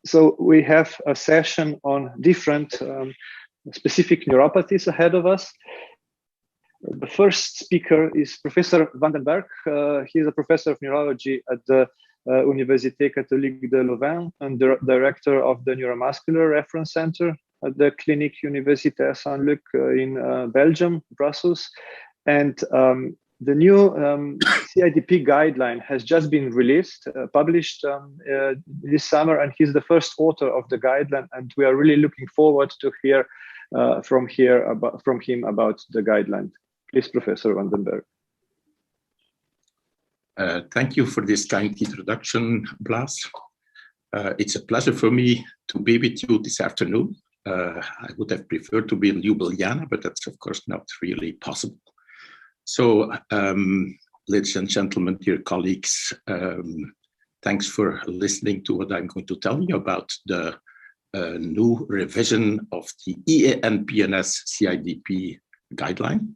So we have a session on different specific neuropathies ahead of us. The first speaker is Professor van den Bergh. He is a professor of neurology at the Université Catholique de Louvain and the director of the Neuromuscular Reference Center at the Clinique Universitaire Saint-Luc in Belgium, Brussels. And the new CIDP guideline has just been released, published this summer, and he's the first author of the guideline. And we are really looking forward to hear from him about the guideline. Please, Professor van den Bergh. Thank you for this kind introduction, Blas. It's a pleasure for me to be with you this afternoon. I would have preferred to be in Ljubljana, but that's of course not really possible. So, ladies and gentlemen, dear colleagues, thanks for listening to what I'm going to tell you about the new revision of the EAN PNS CIDP guideline.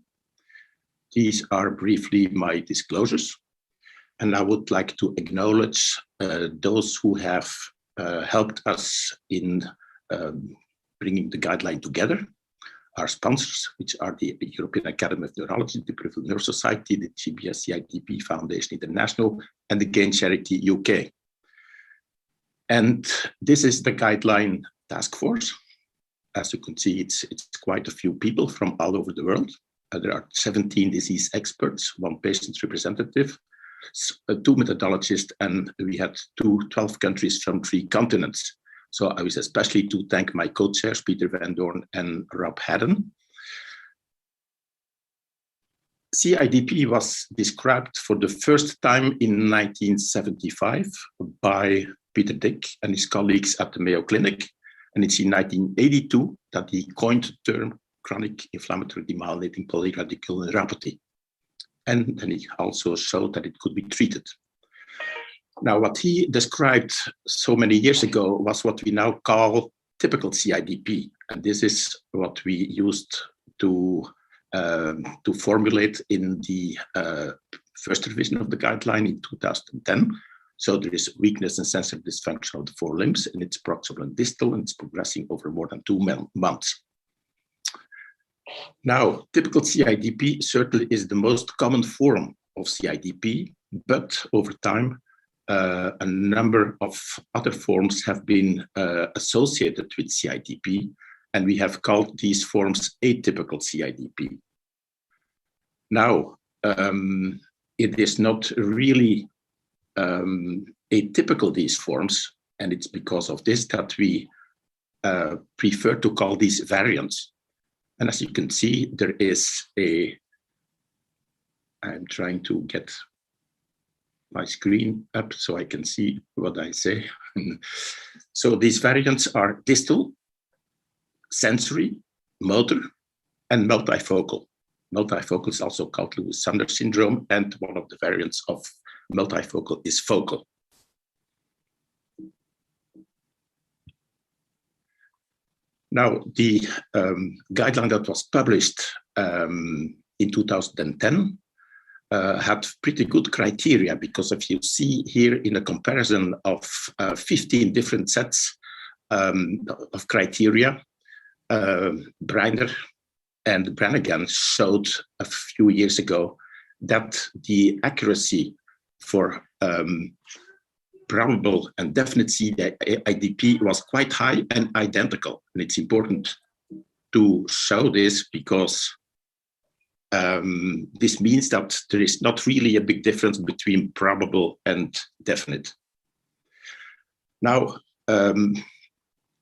These are briefly my disclosures, and I would like to acknowledge those who have helped us in bringing the guideline together. Our sponsors, which are the European Academy of Neurology, the Peripheral Nerve Society, the GBS CIDP Foundation International, and the Gain Charity UK. And this is the guideline task force. As you can see, it's quite a few people from all over the world. There are 17 disease experts, 1 patient representative, 2 methodologists, and we had 12 countries from 3 continents. So I wish especially to thank my co-chairs, Peter Van Doorn and Rob Haddon. CIDP was described for the first time in 1975 by Peter Dick and his colleagues at the Mayo Clinic. And it's in 1982 that he coined the term chronic inflammatory demyelinating polyradicular neuropathy. And then he also showed that it could be treated. Now, what he described so many years ago was what we now call typical CIDP. And this is what we used to formulate in the first revision of the guideline in 2010. So there is weakness and sensory dysfunction of the 4 limbs, and it's proximal and distal, and it's progressing over more than 2 months. Now, typical CIDP certainly is the most common form of CIDP, but over time, a number of other forms have been associated with CIDP, and we have called these forms atypical CIDP. Now, it is not really atypical, these forms, and it's because of this that we prefer to call these variants. And as you can see, there is I'm trying to get my screen up so I can see what I say. So these variants are distal, sensory, motor, and multifocal. Multifocal is also called Lewis-Sanders syndrome, and one of the variants of multifocal is focal. Now, the guideline that was published in 2010 had pretty good criteria, because if you see here in a comparison of 15 different sets of criteria, Breiner and Brannigan showed a few years ago that the accuracy for probable and definite CIDP was quite high and identical. And it's important to show this because this means that there is not really a big difference between probable and definite. Now,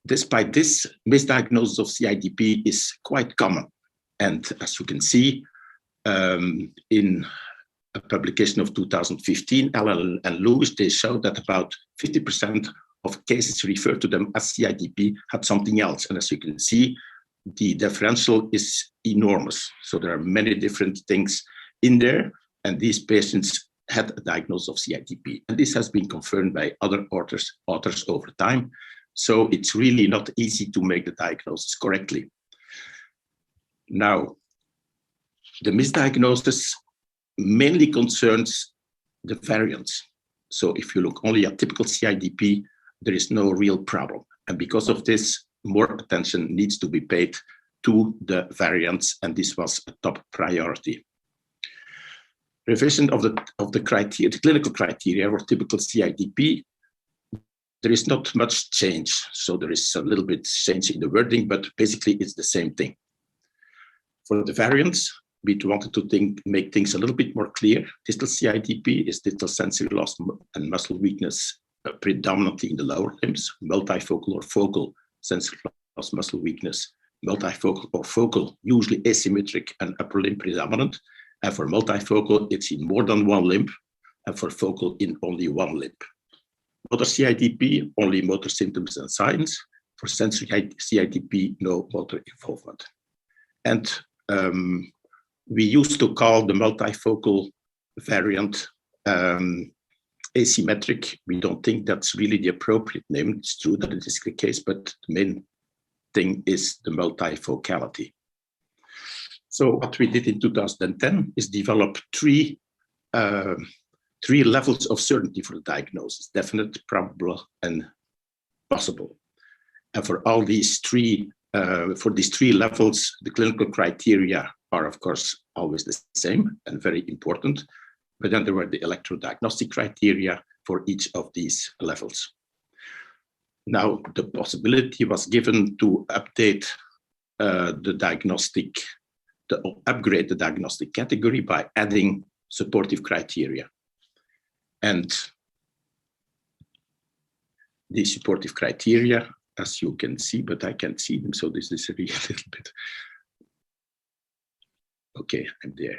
despite this, misdiagnosis of CIDP is quite common. And as you can see, in a publication of 2015, Allen and Lewis, they showed that about 50% of cases referred to them as CIDP had something else. And as you can see, the differential is enormous. So there are many different things in there, and these patients had a diagnosis of CIDP. And this has been confirmed by other authors over time. So it's really not easy to make the diagnosis correctly. Now, the misdiagnosis mainly concerns the variants. So if you look only at typical CIDP, there is no real problem. And because of this, more attention needs to be paid to the variants, and this was a top priority. Revision of the criteria, the clinical criteria for typical CIDP, there is not much change. So there is a little bit change in the wording, but basically it's the same thing. For the variants, we wanted to make things a little bit more clear. Distal CIDP is distal sensory loss and muscle weakness, predominantly in the lower limbs. Multifocal or focal sensory loss, muscle weakness, multifocal or focal, usually asymmetric and upper limb predominant. And for multifocal, it's in more than one limb, and for focal, in only one limb. Motor CIDP, only motor symptoms and signs. For sensory CIDP, no motor involvement. And we used to call the multifocal variant asymmetric. We don't think that's really the appropriate name. It's true that it is the case, but the main thing is the multifocality. So what we did in 2010 is develop three levels of certainty for the diagnosis: definite, probable, and possible. And for all these three levels, the clinical criteria are, of course, always the same and very important. But then there were the electrodiagnostic criteria for each of these levels. Now, the possibility was given to update upgrade the diagnostic category by adding supportive criteria. And these supportive criteria, as you can see, but I can't see them, so this is a little bit. Okay, I'm there.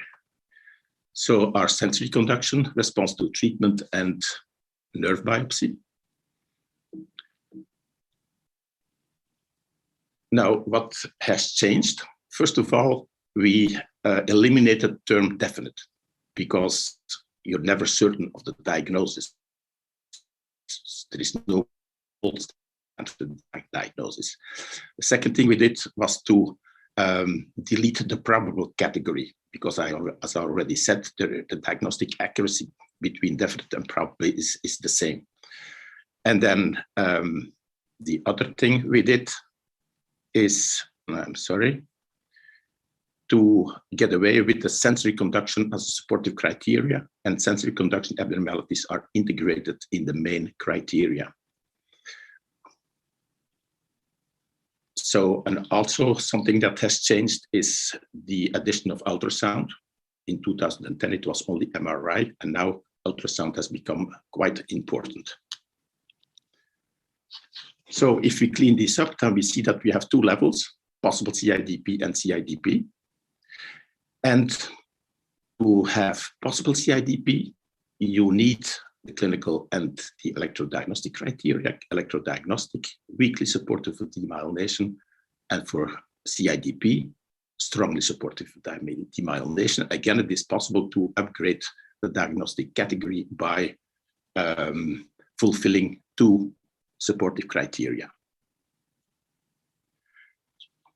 So our sensory conduction, response to treatment, and nerve biopsy. Now, what has changed? First of all, we eliminated the term definite, because you're never certain of the diagnosis. There is no gold standard diagnosis. The second thing we did was to delete the probable category, because as I already said, the diagnostic accuracy between definite and probable is the same. And then the other thing we did is, to get away with the sensory conduction as a supportive criteria, and sensory conduction abnormalities are integrated in the main criteria. So, and also something that has changed is the addition of ultrasound. In 2010, it was only MRI, and now ultrasound has become quite important. So if we clean this up, then we see that we have two levels, possible CIDP and CIDP. And to have possible CIDP, you need the clinical and the electrodiagnostic criteria, electrodiagnostic, weakly supportive of demyelination, and for CIDP, strongly supportive of demyelination. Again, it is possible to upgrade the diagnostic category by fulfilling two supportive criteria.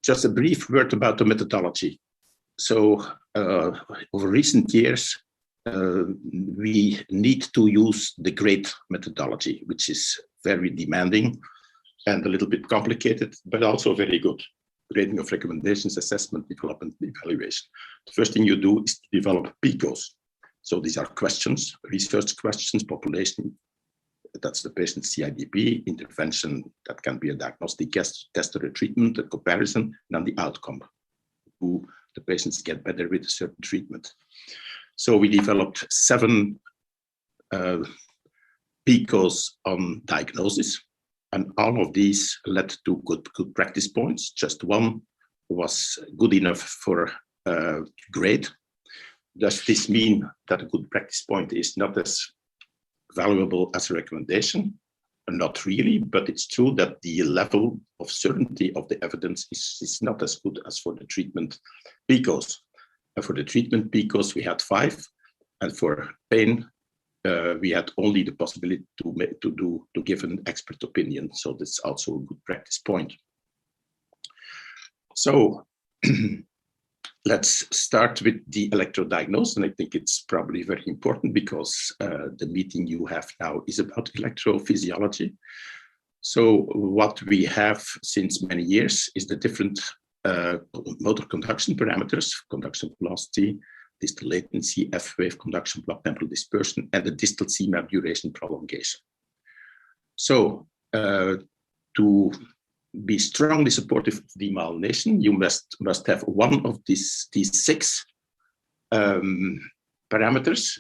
Just a brief word about the methodology. So over recent years, we need to use the GRADE methodology, which is very demanding and a little bit complicated, but also very good. Grading of recommendations, assessment, development, evaluation. The first thing you do is to develop PICOs. So these are questions, research questions, population. That's the patient's CIDP, intervention, that can be a diagnostic test or a treatment, a comparison, and then the outcome. Do the patients get better with a certain treatment? So we developed 7 PICOs on diagnosis, and all of these led to good practice points. Just one was good enough for grade. Does this mean that a good practice point is not as valuable as a recommendation? Not really, but it's true that the level of certainty of the evidence is not as good as for the treatment PICOs. And for the treatment PICOs, we had 5, and for pain, we had only the possibility to give an expert opinion. So that's also a good practice point. So let's start with the electrodiagnosis, and I think it's probably very important because the meeting you have now is about electrophysiology. So what we have since many years is the different motor conduction parameters: conduction velocity, distal latency, F-wave, conduction block temporal dispersion, and the distal CMAP duration prolongation. So to be strongly supportive of demyelination, you must have one of these 6 parameters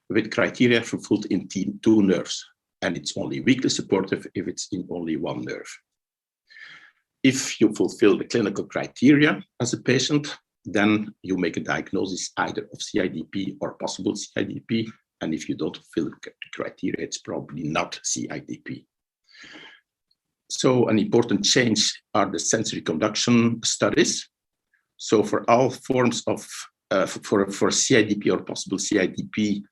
with criteria fulfilled in 2 nerves. And it's only weakly supportive if it's in only 1 nerve. If you fulfill the clinical criteria as a patient, then you make a diagnosis either of CIDP or possible CIDP. And if you don't fulfill the criteria, it's probably not CIDP. So an important change are the sensory conduction studies. So for all forms of, for CIDP or possible CIDP,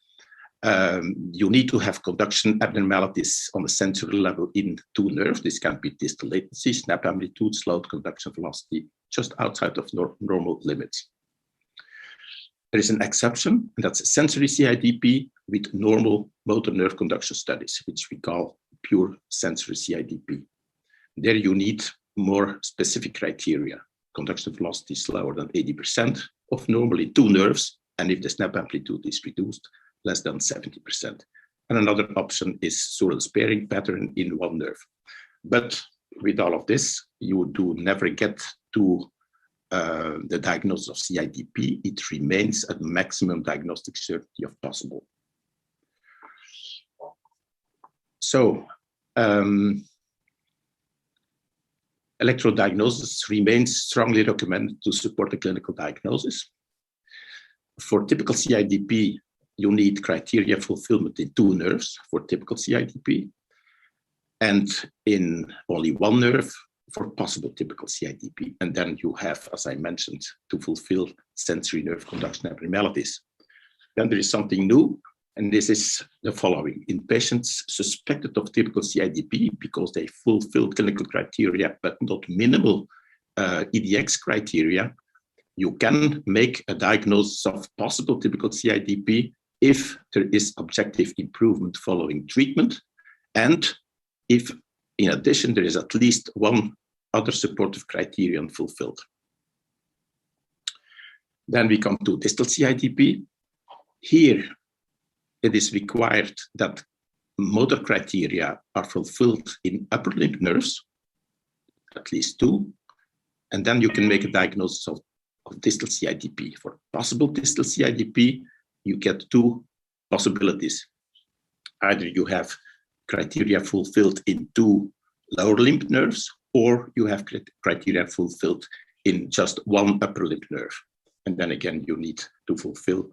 you need to have conduction abnormalities on the sensory level in 2 nerves. This can be distal latency, snap amplitude, slowed conduction velocity, just outside of normal limits. There is an exception, and that's sensory CIDP with normal motor nerve conduction studies, which we call pure sensory CIDP. There you need more specific criteria. Conduction velocity slower than 80% of normally 2 nerves, and if the snap amplitude is reduced, less than 70%. And another option is sural sparing pattern in 1 nerve. But with all of this, you do never get to the diagnosis of CIDP. It remains at maximum diagnostic certainty of possible. So electrodiagnosis remains strongly recommended to support the clinical diagnosis. For typical CIDP, you need criteria fulfillment in 2 nerves for typical CIDP, and in only 1 nerve for possible typical CIDP. And then you have, as I mentioned, to fulfill sensory nerve conduction abnormalities. Then there is something new, and this is the following. In patients suspected of typical CIDP because they fulfill clinical criteria but not minimal EDX criteria, you can make a diagnosis of possible typical CIDP if there is objective improvement following treatment, and if, in addition, there is at least 1 other supportive criterion fulfilled. Then we come to distal CIDP. Here, it is required that motor criteria are fulfilled in upper limb nerves, at least 2, and then you can make a diagnosis of distal CIDP. For possible distal CIDP, you get 2 possibilities. Either you have criteria fulfilled in 2 lower limb nerves, or you have criteria fulfilled in just 1 upper limb nerve. And then again, you need to fulfill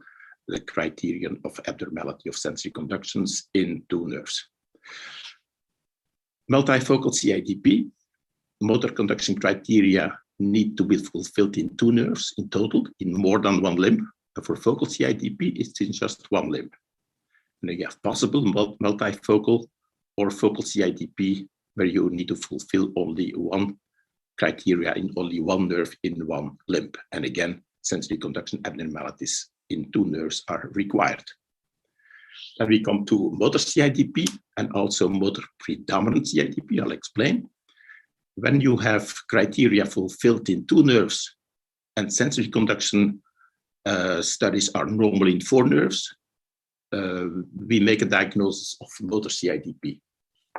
the criterion of abnormality of sensory conductions in 2 nerves. Multifocal CIDP, motor conduction criteria need to be fulfilled in 2 nerves in total, in more than 1 limb. For focal CIDP, it's in just 1 limb. And then you have possible multifocal or focal CIDP, where you need to fulfill only 1 criteria in only 1 nerve in 1 limb. And again, sensory conduction abnormalities in 2 nerves are required. Then we come to motor CIDP and also motor predominant CIDP. I'll explain. When you have criteria fulfilled in 2 nerves and sensory conduction studies are normal in 4 nerves, we make a diagnosis of motor CIDP.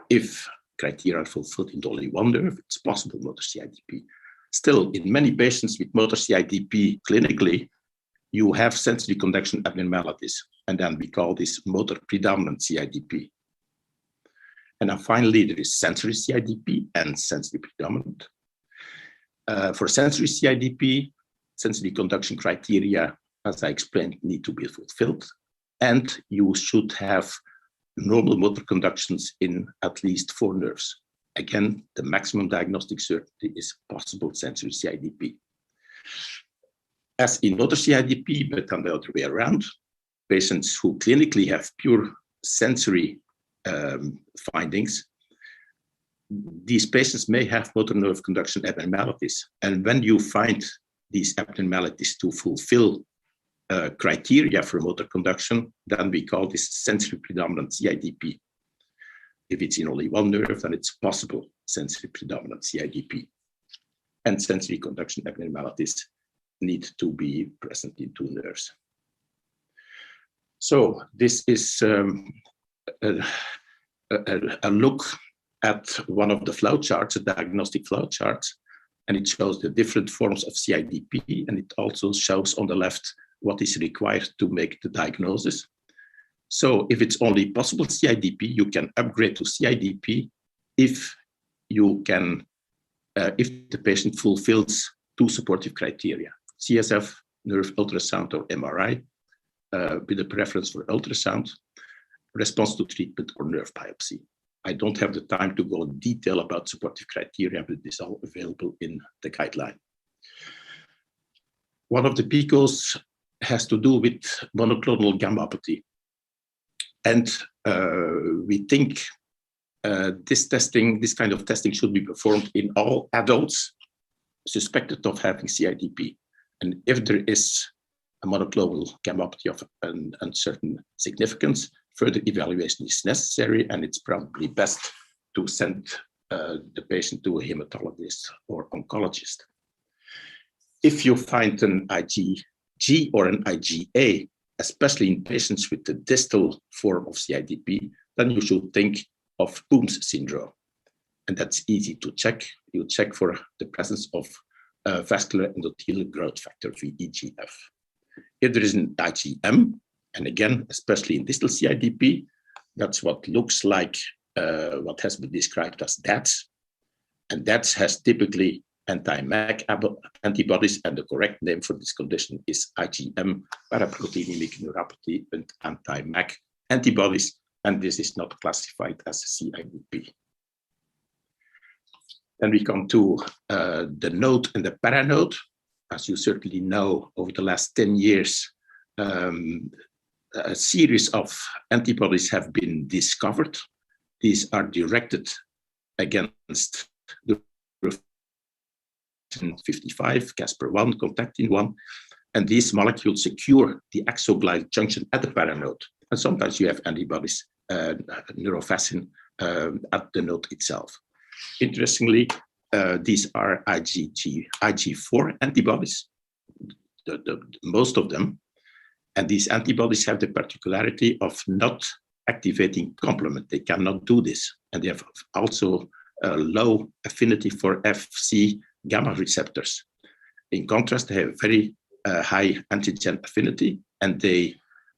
If criteria are fulfilled in only 1 nerve, it's possible motor CIDP. Still, in many patients with motor CIDP clinically, you have sensory conduction abnormalities, and then we call this motor predominant CIDP. And then finally, there is sensory CIDP and sensory predominant. For sensory CIDP, sensory conduction criteria, as I explained, need to be fulfilled, and you should have normal motor conductions in at least 4 nerves. Again, the maximum diagnostic certainty is possible sensory CIDP. As in motor CIDP, but on the other way around, patients who clinically have pure sensory findings, these patients may have motor nerve conduction abnormalities. And when you find these abnormalities to fulfill criteria for motor conduction, then we call this sensory predominant CIDP. if it's in only one nerve, then it's possible sensory predominant CIDP. And sensory conduction abnormalities need to be present in two nerves. So this is a look at one of the flowcharts, a diagnostic flowchart, and it shows the different forms of CIDP, and it also shows on the left what is required to make the diagnosis. So if it's only possible CIDP, you can upgrade to CIDP if you can, if the patient fulfills two supportive criteria: CSF, nerve ultrasound, or MRI, with a preference for ultrasound, response to treatment, or nerve biopsy. I don't have the time to go in detail about supportive criteria, but this is all available in the guideline. One of the PICOs has to do with monoclonal gammopathy. And we think this kind of testing should be performed in all adults suspected of having CIDP. And if there is a monoclonal gammopathy of an uncertain significance, further evaluation is necessary, and it's probably best to send the patient to a hematologist or oncologist. If you find an IgG or an IgA, especially in patients with the distal form of CIDP, then you should think of Boone's syndrome. And that's easy to check. You check for the presence of vascular endothelial growth factor, VEGF. If there is an IgM, and again, especially in distal CIDP, that's what looks like what has been described as DATS. And DATS has typically anti-MAC antibodies, and the correct name for this condition is IgM, paraproteinic neuropathy, and anti-MAC antibodies, and this is not classified as CIDP. Then we come to the node and the paranode. As you certainly know, over the last 10 years, a series of antibodies have been discovered. These are directed against the 55, Casper1, Contactin-1, and these molecules secure the axoglide junction at the paranode. And sometimes you have antibodies, neurofacin, at the node itself. Interestingly, these are IG4 antibodies, most of them, and these antibodies have the particularity of not activating complement. They cannot do this, and they have also a low affinity for Fc gamma receptors. In contrast, they have very high antigen affinity, and they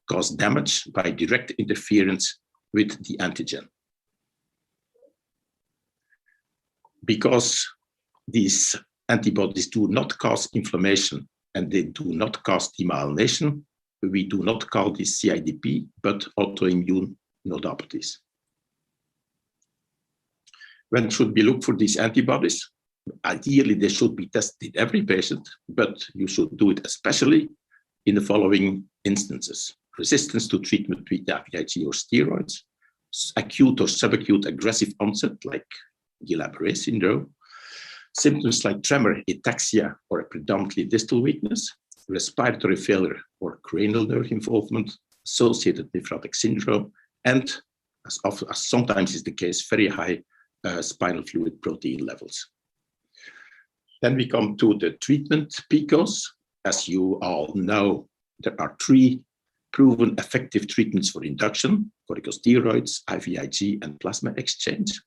cause damage by direct interference with the antigen. Because these antibodies do not cause inflammation and they do not cause demyelination, we do not call this CIDP, but autoimmune nodopathies. When should we look for these antibodies? Ideally, they should be tested in every patient, but you should do it especially in the following instances: resistance to treatment with IVIG or steroids, acute or subacute aggressive onset like Guillain-Barré syndrome, symptoms like tremor, ataxia, or a predominantly distal weakness, respiratory failure or cranial nerve involvement, associated nephrotic syndrome, and, as sometimes is the case, very high spinal fluid protein levels. Then we come to the treatment PICOs. As you all know, there are 3 proven effective treatments for induction: corticosteroids, IVIG, and plasma exchange.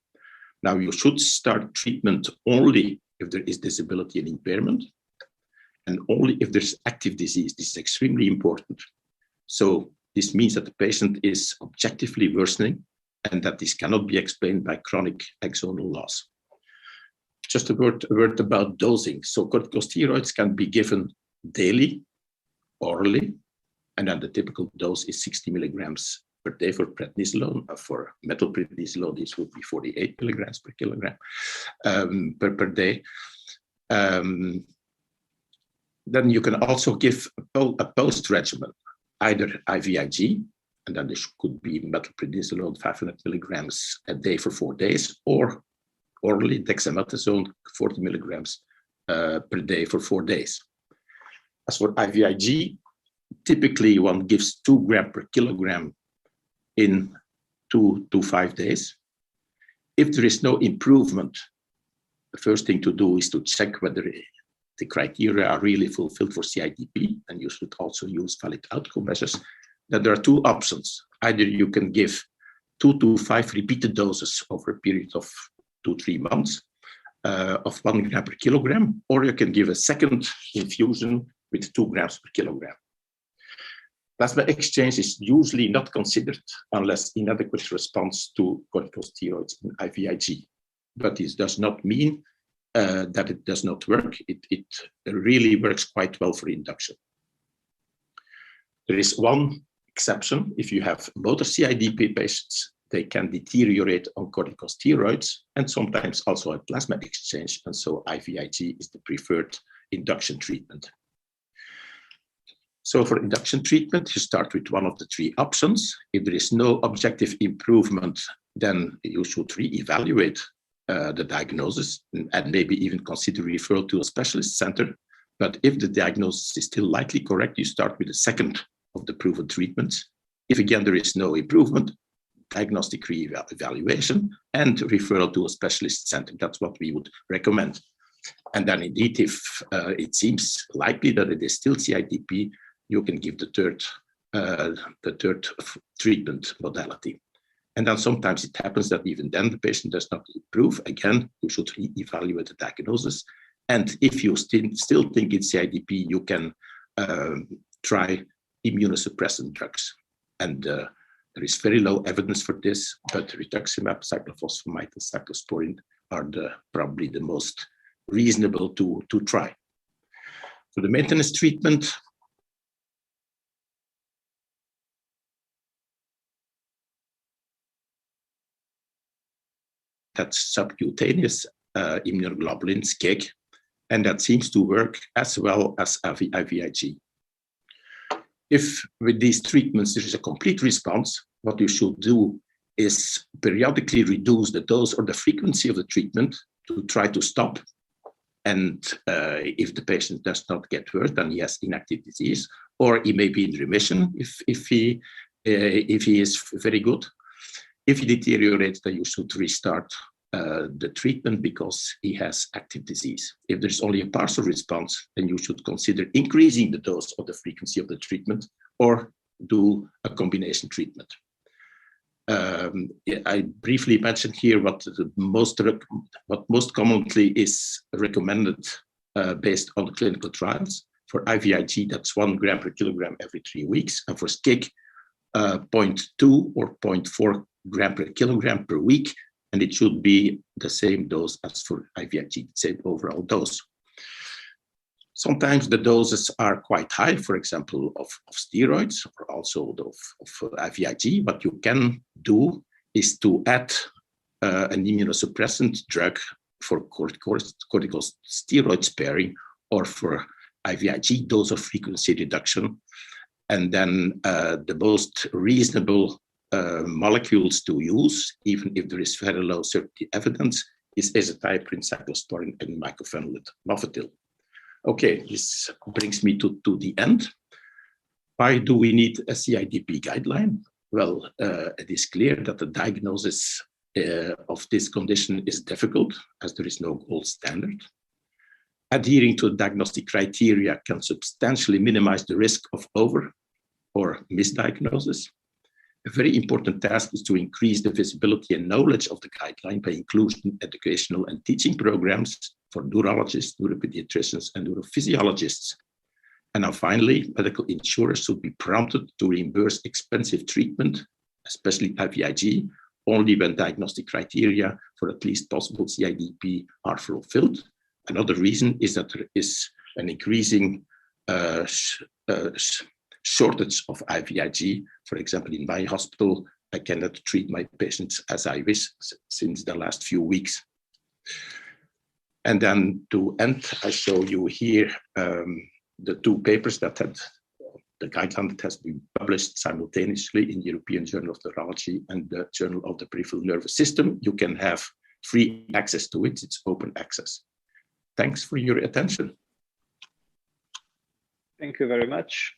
Now, you should start treatment only if there is disability and impairment, and only if there's active disease. This is extremely important. So this means that the patient is objectively worsening and that this cannot be explained by chronic axonal loss. Just a word about dosing. So corticosteroids can be given daily, orally, and then the typical dose is 60 milligrams per day for prednisolone. For methylprednisolone, this would be 48 milligrams per kilogram per day. Then you can also give a post regimen, either IVIG, and then this could be methylprednisolone 500 milligrams a day for 4 days, or orally dexamethasone 40 milligrams per day for 4 days. As for IVIG, typically one gives 2 grams per kilogram in 2 to 5 days. If there is no improvement, the first thing to do is to check whether the criteria are really fulfilled for CIDP, and you should also use valid outcome measures. Then there are two options. Either you can give 2 to 5 repeated doses over a period of 2-3 months of 1 gram per kilogram, or you can give a second infusion with 2 grams per kilogram. Plasma exchange is usually not considered unless inadequate response to corticosteroids and IVIG. But this does not mean that it does not work. It really works quite well for induction. There is one exception. If you have motor CIDP patients, they can deteriorate on corticosteroids and sometimes also a plasma exchange. And so IVIG is the preferred induction treatment. So for induction treatment, you start with one of the 3 options. If there is no objective improvement, then you should re-evaluate the diagnosis and maybe even consider referral to a specialist center. But if the diagnosis is still likely correct, you start with the second of the proven treatments. If again there is no improvement, diagnostic re-evaluation and referral to a specialist center. That's what we would recommend. And then indeed, if it seems likely that it is still CIDP, you can give the third treatment modality. And then sometimes it happens that even then the patient does not improve. Again, you should re-evaluate the diagnosis. And if you still think it's CIDP, you can try immunosuppressant drugs. And there is very low evidence for this, but rituximab, cyclophosphamide, and cyclosporine are probably the most reasonable to try. For the maintenance treatment, that's subcutaneous immunoglobulin, SCIG, and that seems to work as well as IVIG. If with these treatments there is a complete response, what you should do is periodically reduce the dose or the frequency of the treatment to try to stop. And if the patient does not get worse, then he has inactive disease, or he may be in remission if he is very good. If he deteriorates, then you should restart the treatment because he has active disease. If there's only a partial response, then you should consider increasing the dose or the frequency of the treatment or do a combination treatment. I briefly mentioned here what most commonly is recommended based on clinical trials. For IVIG, that's 1 gram per kilogram every 3 weeks, and for SCIG, 0.2 or 0.4 gram per kilogram per week, and it should be the same dose as for IVIG, same overall dose. Sometimes the doses are quite high, for example, of steroids or also of IVIG. What you can do is to add an immunosuppressant drug for corticosteroid sparing or for IVIG dose or frequency reduction. And then the most reasonable molecules to use, even if there is very low certainty evidence, is azathioprine, cyclosporine, and mycophenolate mofetil. Okay, this brings me to the end. Why do we need a CIDP guideline? Well, it is clear that the diagnosis of this condition is difficult as there is no gold standard. Adhering to diagnostic criteria can substantially minimize the risk of over or misdiagnosis. A very important task is to increase the visibility and knowledge of the guideline by including educational and teaching programs for neurologists, neuropediatricians, and neurophysiologists. And now finally, medical insurers should be prompted to reimburse expensive treatment, especially IVIG, only when diagnostic criteria for at least possible CIDP are fulfilled. Another reason is that there is an increasing shortage of IVIG. For example, in my hospital, I cannot treat my patients as I wish since the last few weeks. And then to end, I show you here the 2 papers that had the guideline that has been published simultaneously in the European Journal of Neurology and the Journal of the Peripheral Nervous System. You can have free access to it. It's open access. Thanks for your attention. Thank you very much.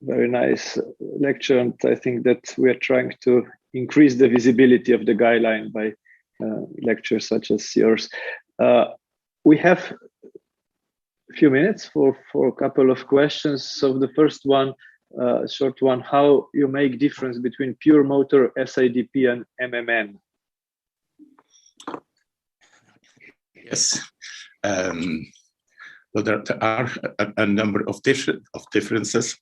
Very nice lecture. And I think that we are trying to increase the visibility of the guideline by lectures such as yours. We have a few minutes for a couple of questions. So the first one, short one, how you make difference between pure motor SIDP and MMN? Yes. Well, there are a number of differences.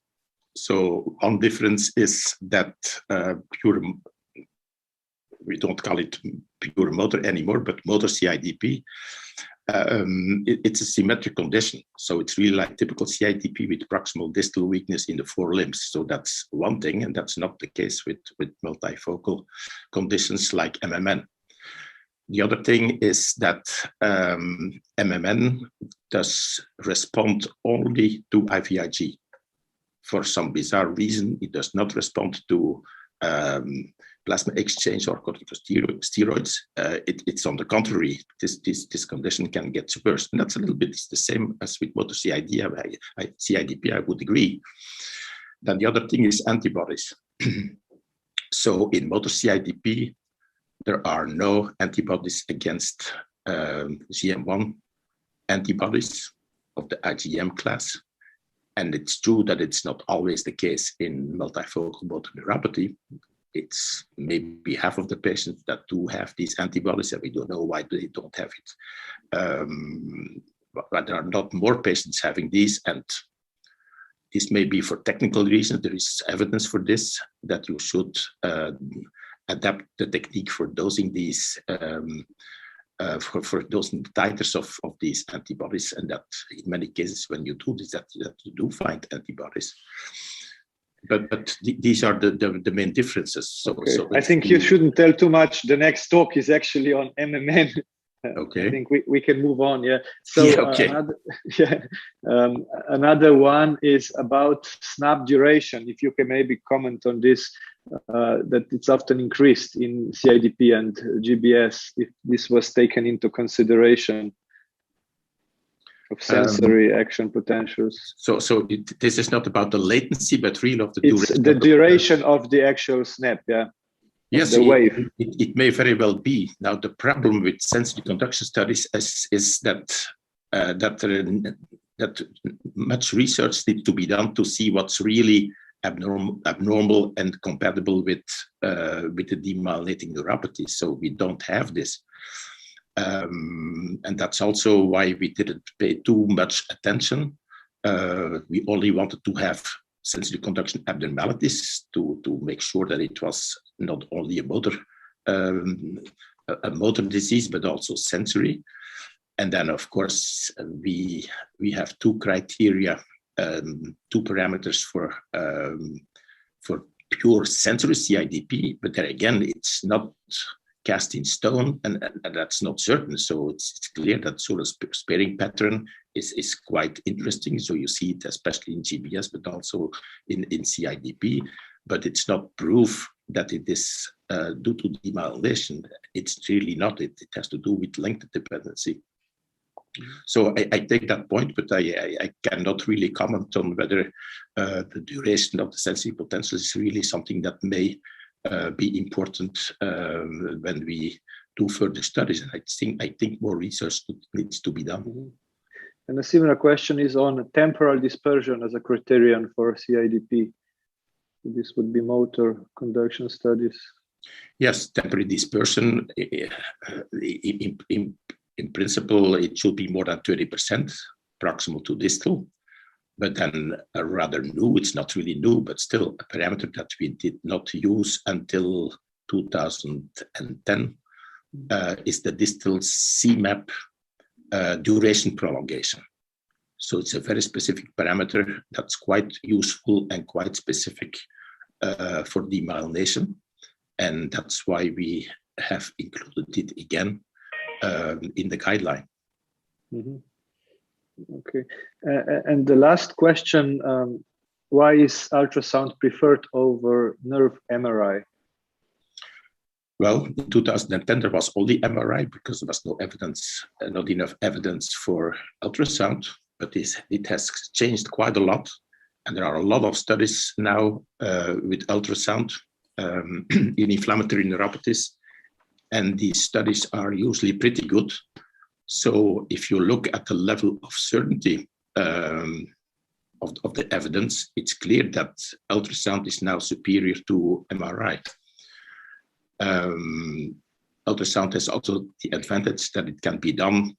So one difference is that we don't call it pure motor anymore, but motor CIDP. It's a symmetric condition. So it's really like typical CIDP with proximal distal weakness in the four limbs. So that's one thing, and that's not the case with multifocal conditions like MMN. The other thing is that MMN does respond only to IVIG. For some bizarre reason, it does not respond to plasma exchange or corticosteroids. It's on the contrary, this condition can get worse. And that's a little bit the same as with motor CIDP, I would agree. Then the other thing is antibodies. So in motor CIDP, there are no antibodies against GM1 antibodies of the IgM class. And it's true that it's not always the case in multifocal motor neuropathy. It's maybe half of the patients that do have these antibodies, and we don't know why they don't have it. But there are not more patients having these, and this may be for technical reasons. There is evidence for this, that you should adapt the technique for dosing these, for dosing the titers of these antibodies, and that in many cases when you do this, that you do find antibodies. But these are the main differences. So, okay. So I think you shouldn't tell too much. The next talk is actually on MMN. Okay. I think we can move on. Yeah. So yeah, okay. Another one is about SNAP duration. If you can maybe comment on this, that it's often increased in CIDP and GBS, if this was taken into consideration of sensory action potentials. So this is not about the latency, but really of the duration. It's the duration of the actual SNAP, yeah. Yes, the wave. It may very well be. Now, the problem with sensory conduction studies is that much research needs to be done to see what's really abnormal and compatible with the demyelinating neuropathy. So we don't have this. And that's also why we didn't pay too much attention. We only wanted to have sensory conduction abnormalities to make sure that it was not only a motor disease, but also sensory. And then, of course, we have two criteria, two parameters for pure sensory CIDP, but there again, it's not cast in stone, and that's not certain. So it's clear that sort of sparing pattern is quite interesting. So you see it especially in GBS, but also in CIDP. But it's not proof that it is due to demyelination. It's really not. It has to do with length dependency. So I take that point, but I cannot really comment on whether the duration of the sensory potential is really something that may be important when we do further studies. And I think more research needs to be done. Mm-hmm. And a similar question is on temporal dispersion as a criterion for CIDP. This would be motor conduction studies. Yes, temporal dispersion, in principle, it should be more than 30% proximal to distal. But then rather new, it's not really new, but still a parameter that we did not use until 2010 is the distal CMAP duration prolongation. So it's a very specific parameter that's quite useful and quite specific for demyelination. And that's why we have included it again in the guideline. Mm-hmm. Okay. And the last question, why is ultrasound preferred over nerve MRI? Well, in 2010, there was only MRI because there was no evidence, not enough evidence for ultrasound, but it has changed quite a lot. And there are a lot of studies now with ultrasound in inflammatory neuropathies. And these studies are usually pretty good. So if you look at the level of certainty of the evidence, it's clear that ultrasound is now superior to MRI. Ultrasound has also the advantage that it can be done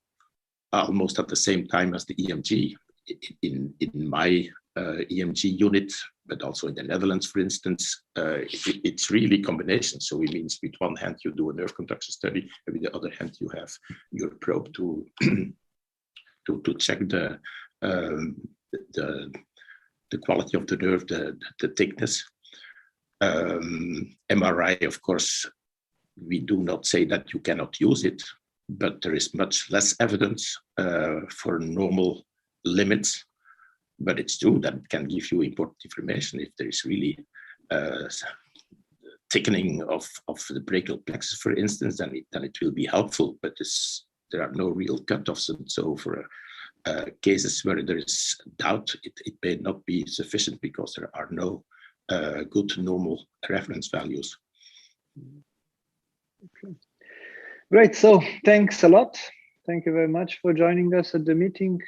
almost at the same time as the EMG. In my EMG unit, but also in the Netherlands, for instance, it's really combination. So it means with one hand you do a nerve conduction study, and with the other hand you have your probe to check the quality of the nerve, the thickness. MRI, of course, we do not say that you cannot use it, but there is much less evidence for normal limits. But it's true that it can give you important information if there is really thickening of the brachial plexus, for instance, then it will be helpful. But there are no real cutoffs, and so for cases where there is doubt, it may not be sufficient because there are no good normal reference values. Okay. Great. So thanks a lot. Thank you very much for joining us at the meeting.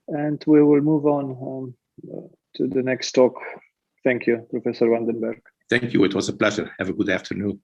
And we will move on to the next talk. Thank you, Professor van den Bergh. Thank you. It was a pleasure. Have a good afternoon.